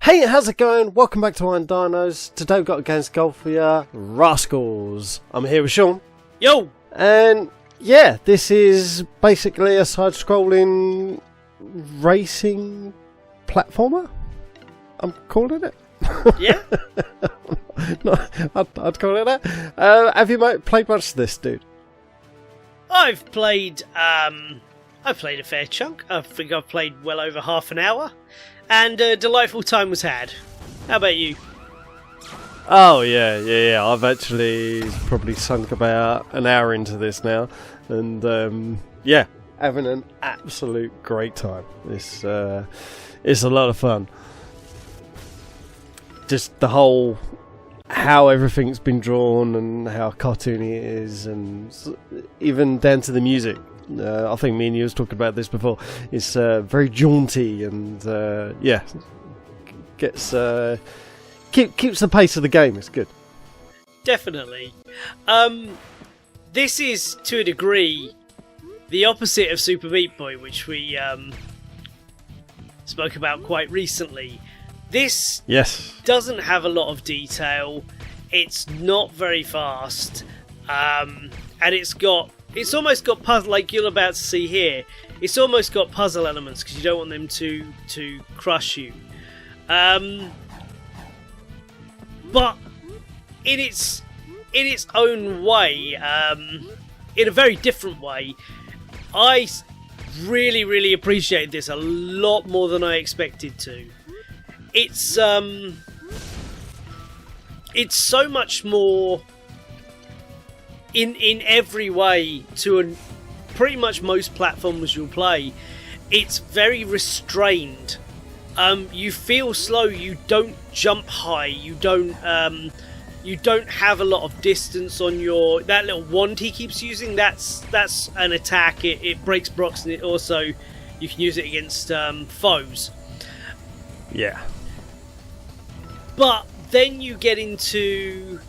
Hey, how's it going? Welcome back to irondinos. Today we've got a games goal for you, Raskulls. I'm here with Shaun. Yo! And yeah, this is basically a side-scrolling racing platformer. I'm calling it. Yeah? No, I'd call it that. Have you played much of this, dude? I've played a fair chunk. I think I've played well over half an hour. And a delightful time was had. How about you? Oh, yeah. I've actually probably sunk about an hour into this now. And, yeah, having an absolute great time. It's a lot of fun. Just the whole... how everything's been drawn and how cartoony it is, and even down to the music. I think me and you was talking about this before. It's very jaunty and yeah, gets keeps the pace of the game. It's good. Definitely. This is to a degree the opposite of Super Meat Boy, which we spoke about quite recently. This doesn't have a lot of detail. It's not very fast, and it's almost got puzzle, like you're about to see here. It's almost got puzzle elements because you don't want them to crush you. But in its own way, in a very different way, I really appreciate this a lot more than I expected to. It's so much more in every way to pretty much most platforms you'll play. It's very restrained. You feel slow. You don't jump high. You don't have a lot of distance on your that little wand he keeps using. That's an attack. It breaks blocks, and it also you can use it against foes. Yeah. But then you get into...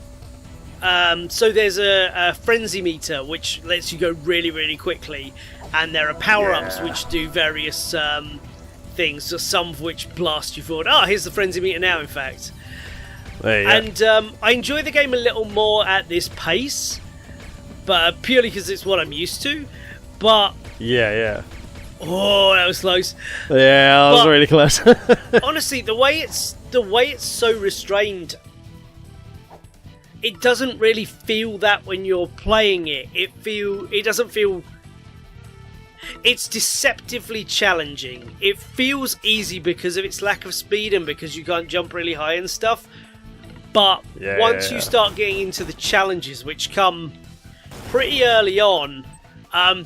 so there's a frenzy meter, which lets you go really quickly. And there are power-ups which do various things, some of which blast you forward. Here's the frenzy meter now, in fact. And I enjoy the game a little more at this pace, but purely because it's what I'm used to. But... Yeah. Oh, that was close. Yeah, I was really close. Honestly, the way it's so restrained, it doesn't really feel that when you're playing it. It doesn't feel. It's deceptively challenging. It feels easy because of its lack of speed and because you can't jump really high and stuff. But once you start getting into the challenges, which come pretty early on,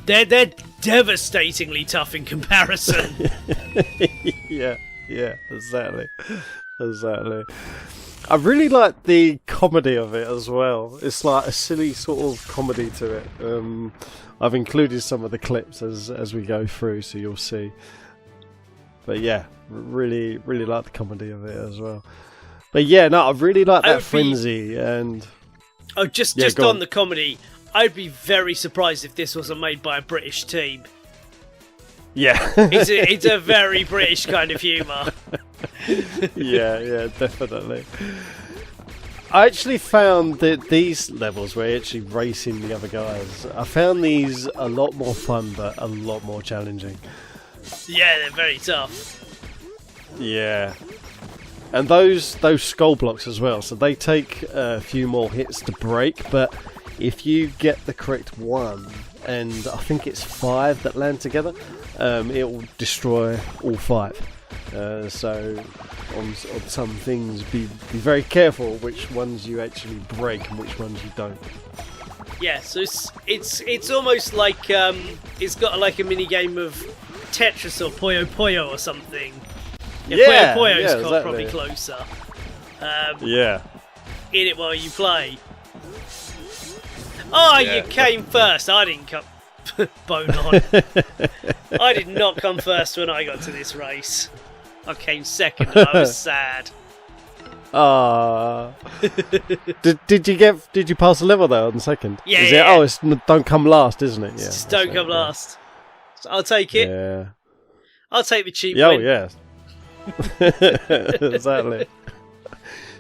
they're devastatingly tough in comparison. yeah, exactly. I really like the comedy of it as well. It's like a silly sort of comedy to it. I've included some of the clips as we go through, so you'll see. But yeah, really like the comedy of it as well. But yeah, no, I really like that frenzy and. Oh, just on the comedy. I'd be very surprised if this wasn't made by a British team. Yeah. It's a very British kind of humour. Yeah, definitely. I actually found that these levels where you're actually racing the other guys, I found these a lot more fun, but a lot more challenging. Yeah, they're very tough. Yeah. And those skull blocks as well, so they take a few more hits to break, but if you get the correct one, and I think it's 5 that land together, it will destroy all 5. So on some things, be very careful which ones you actually break and which ones you don't. Yeah, so it's almost like it's got like a mini game of Tetris or Puyo Puyo or something. Yeah, Puyo Puyo's exactly. Probably closer. In it while you play. You came first. I didn't come. Bone on. I did not come first when I got to this race. I came second and I was sad. Did you pass the level though on second? Yeah. It's don't come last, isn't it? Yeah. Just don't come last. So I'll take it. Yeah. I'll take the cheap win. Oh yeah. Exactly.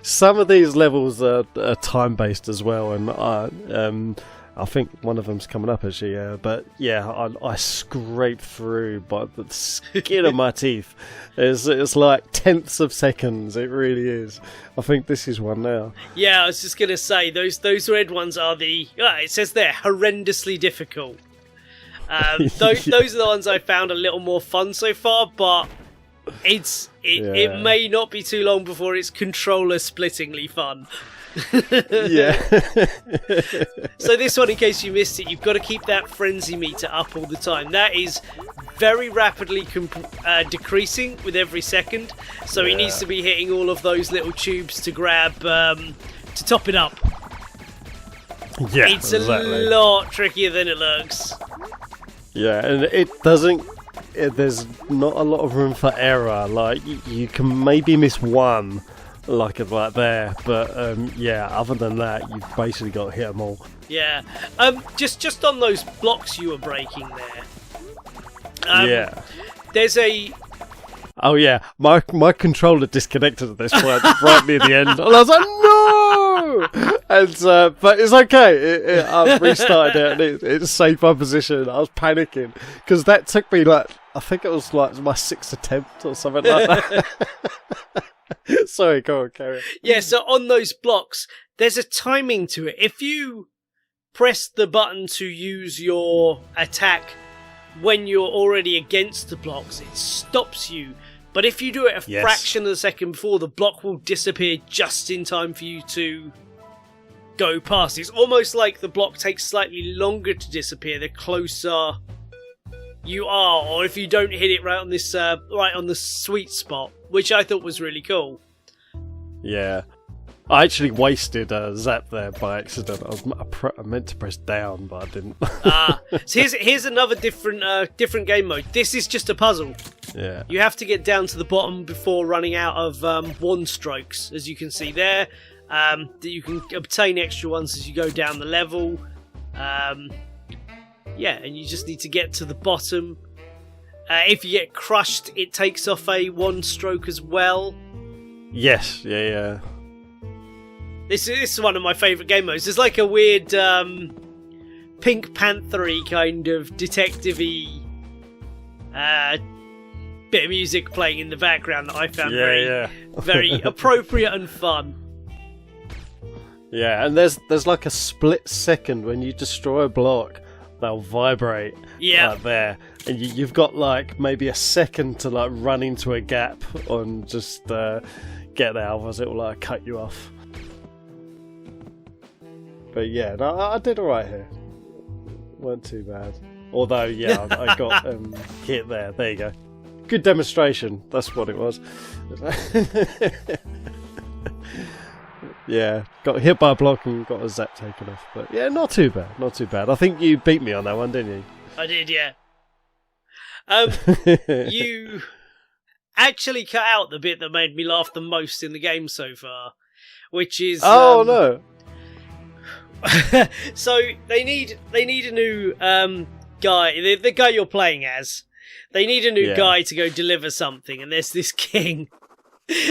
Some of these levels are time-based as well, and I think one of them's coming up actually. But yeah, I scraped through by the skin of my teeth. It's like tenths of seconds. It really is. I think this is one now. Yeah, I was just gonna say those red ones are it says they're horrendously difficult. Those are the ones I found a little more fun so far, but it may not be too long before it's controller splittingly fun. Yeah. So this one, in case you missed it, you've got to keep that frenzy meter up all the time. That is very rapidly decreasing with every second, so he needs to be hitting all of those little tubes to grab to top it up. Yeah, it's a lot trickier than it looks. Yeah, and it doesn't. There's not a lot of room for error. Like you can maybe miss one, like there, but other than that, you've basically got to hit them all. Yeah. Just on those blocks you were breaking there. There's a. Oh yeah, my controller disconnected at this point right near the end, and I was like, no! And but it's okay. I've restarted it, and it saved my position. I was panicking because that took me I think it was my 6th attempt or something like that. Sorry, go on, carry on. Yeah, so on those blocks, there's a timing to it. If you press the button to use your attack when you're already against the blocks, it stops you. But if you do it a fraction of a second before, the block will disappear just in time for you to go past. It's almost like the block takes slightly longer to disappear the closer you are, or if you don't hit it right on this right on the sweet spot, which I thought was really cool. Yeah. I actually wasted a zap there by accident. I meant to press down, but I didn't. So here's another different game mode. This is just a puzzle. Yeah. You have to get down to the bottom before running out of wand strokes, as you can see there. That you can obtain extra ones as you go down the level. And you just need to get to the bottom. If you get crushed, it takes off a wand stroke as well. Yes. Yeah. This is one of my favourite game modes. There's like a weird Pink Panther-y kind of detective-y bit of music playing in the background that I found very appropriate and fun. Yeah, and there's like a split second when you destroy a block, they'll vibrate right there. And you've got like maybe a second to like run into a gap and just get out, otherwise it will like cut you off. But yeah, no, I did alright here. Weren't too bad. Although, I got hit there. There you go. Good demonstration. That's what it was. Yeah, got hit by a block and got a zap taken off. But yeah, not too bad. Not too bad. I think you beat me on that one, didn't you? I did, yeah. You actually cut out the bit that made me laugh the most in the game so far, which is... Oh, no. So they need a new guy, the guy you're playing as. They need a new guy to go deliver something, and there's this king,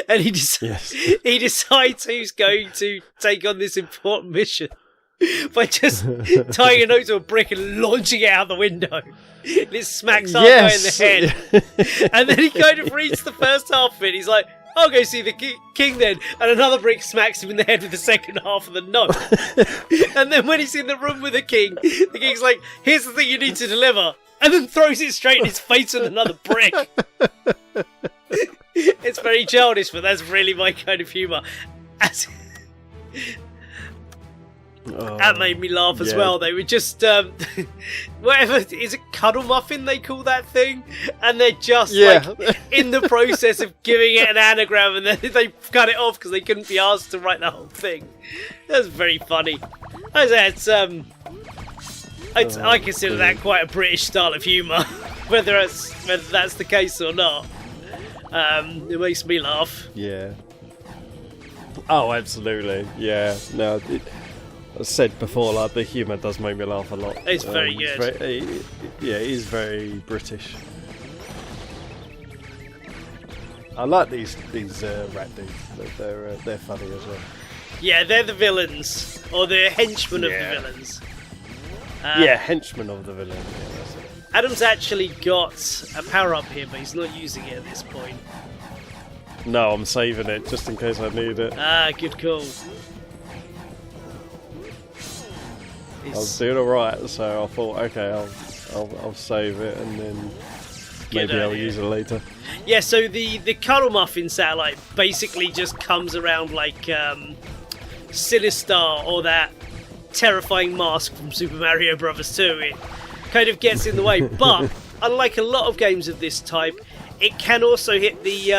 and he decides who's going to take on this important mission by just tying a note to a brick and launching it out the window. And it smacks halfway in the head, and then he kind of reads the first half of it. He's like, I'll go see the king then. And another brick smacks him in the head with the second half of the note. And then when he's in the room with the king's like, here's the thing you need to deliver. And then throws it straight in his face with another brick. It's very childish, but that's really my kind of humour. That made me laugh as well. They were just whatever, is it cuddle muffin they call that thing? And they're just like in the process of giving it an anagram, and then they cut it off because they couldn't be asked to write the whole thing. That's very funny. As I said, I consider that quite a British style of humour, whether that's the case or not. It makes me laugh. Yeah. Oh, absolutely. Yeah. No. I said before, like, the humour does make me laugh a lot. It's very good. It is very British. I like these rat dudes. They're funny as well. Yeah, they're the villains, or the henchmen of the villains. Henchmen of the villain. Yeah, that's it. Adam's actually got a power-up here, but he's not using it at this point. No, I'm saving it just in case I need it. Ah, good call. I was doing alright, so I thought, okay, I'll save it and then maybe I'll use it later. Yeah, so the Cuddle Muffin satellite basically just comes around like Sinister or that terrifying mask from Super Mario Bros. 2. It kind of gets in the way, but unlike a lot of games of this type, it can also hit the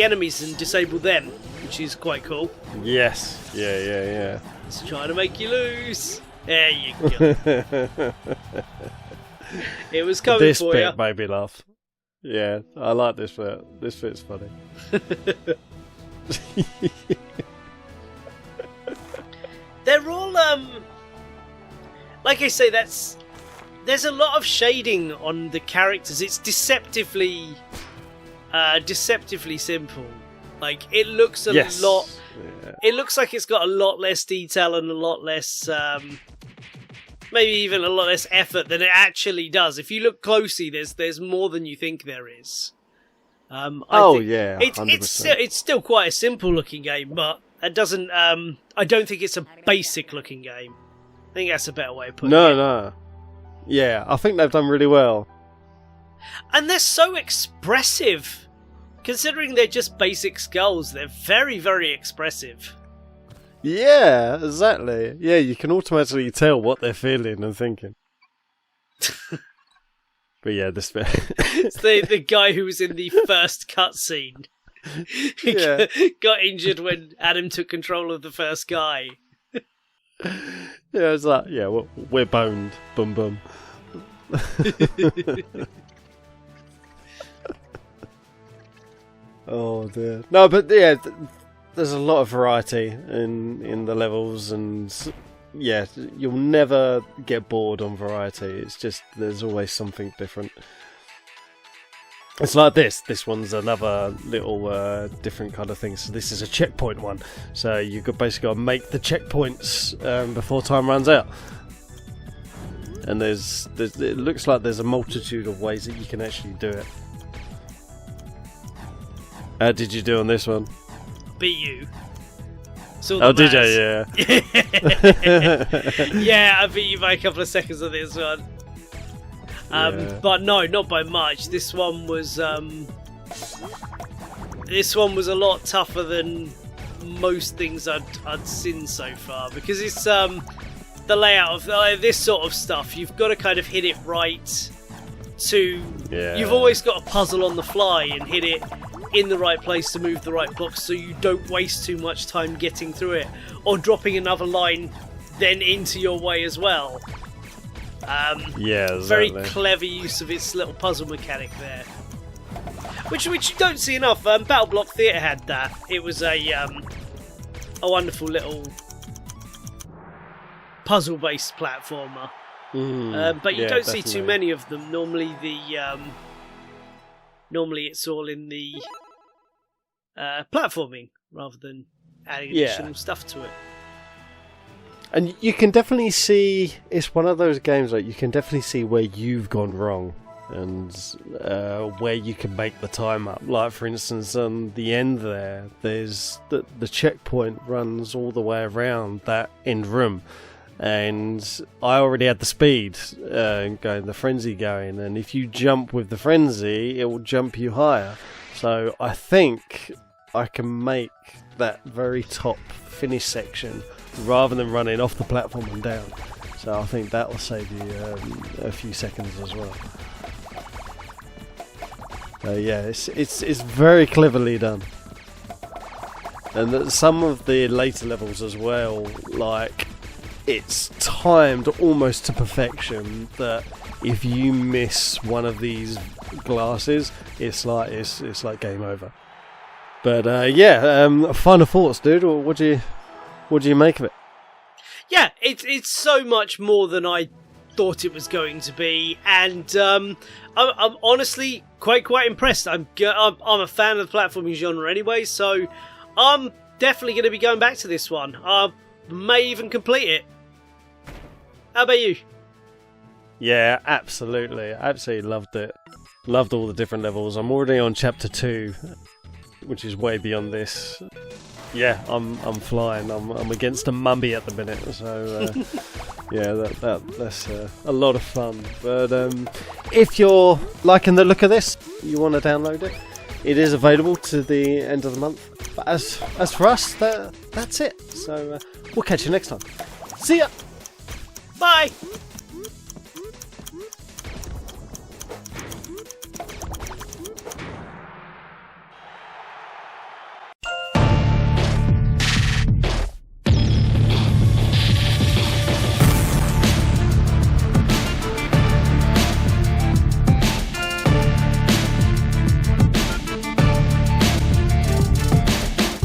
enemies and disable them, which is quite cool. Yes, yeah. It's trying to make you lose. There you go. It was coming this for you. This bit made me laugh. Yeah, I like this bit. This bit's funny. They're all like I say, there's a lot of shading on the characters. It's deceptively simple. Like it looks a lot. Yeah. It looks like it's got a lot less detail and a lot less, maybe even a lot less effort than it actually does. If you look closely, there's more than you think there is. It's still quite a simple looking game, but it doesn't. I don't think it's a basic looking game. I think that's a better way of putting it. No. Yeah, I think they've done really well. And they're so expressive. Considering they're just basic skulls, they're very, very expressive. Yeah, exactly. Yeah, you can automatically tell what they're feeling and thinking. But yeah, this bit. It's the guy who was in the first cutscene. He got injured when Adam took control of the first guy. Yeah, it's like, we're boned. Bum bum. Oh dear. No, but yeah, there's a lot of variety in the levels, and yeah, you'll never get bored on variety. It's just there's always something different. It's like this. This one's another little different kind of thing. So this is a checkpoint one. So you could basically got to make the checkpoints before time runs out. And there's it looks like there's a multitude of ways that you can actually do it. How did you do on this one? Beat you. Did you? Yeah. Yeah, I beat you by a couple of seconds on this one. But no, not by much. This one was a lot tougher than most things I'd seen so far, because it's the layout of this sort of stuff. You've got to kind of hit it right. You've always got to puzzle on the fly and hit it in the right place to move the right blocks, so you don't waste too much time getting through it or dropping another line then into your way as well. Exactly. Very clever use of its little puzzle mechanic there, which you don't see enough. Battle Block Theatre had that. It was a wonderful little puzzle-based platformer. But you don't see too many of them. Normally it's all in the platforming rather than adding additional stuff to it. And you can definitely see, it's one of those games like you can definitely see where you've gone wrong and where you can make the time up. Like for instance, on the end there's the checkpoint runs all the way around that end room. And I already had the speed the frenzy going, and if you jump with the frenzy, it will jump you higher. So I think I can make that very top finish section rather than running off the platform and down. So I think that will save you a few seconds as well. It's very cleverly done. And some of the later levels as well, like, it's timed almost to perfection that if you miss one of these glasses, it's like game over. But final thoughts, dude. What do you make of it? Yeah, it's so much more than I thought it was going to be, and I'm honestly quite impressed. I'm a fan of the platforming genre anyway, so I'm definitely going to be going back to this one. I may even complete it. How about you? Yeah, absolutely. Absolutely loved it. Loved all the different levels. I'm already on chapter 2, which is way beyond this. Yeah, I'm flying. I'm against a mummy at the minute, so yeah, that's a lot of fun. But if you're liking the look of this, you want to download it. It is available to the end of the month. But as for us, that's it. So we'll catch you next time. See ya. Bye.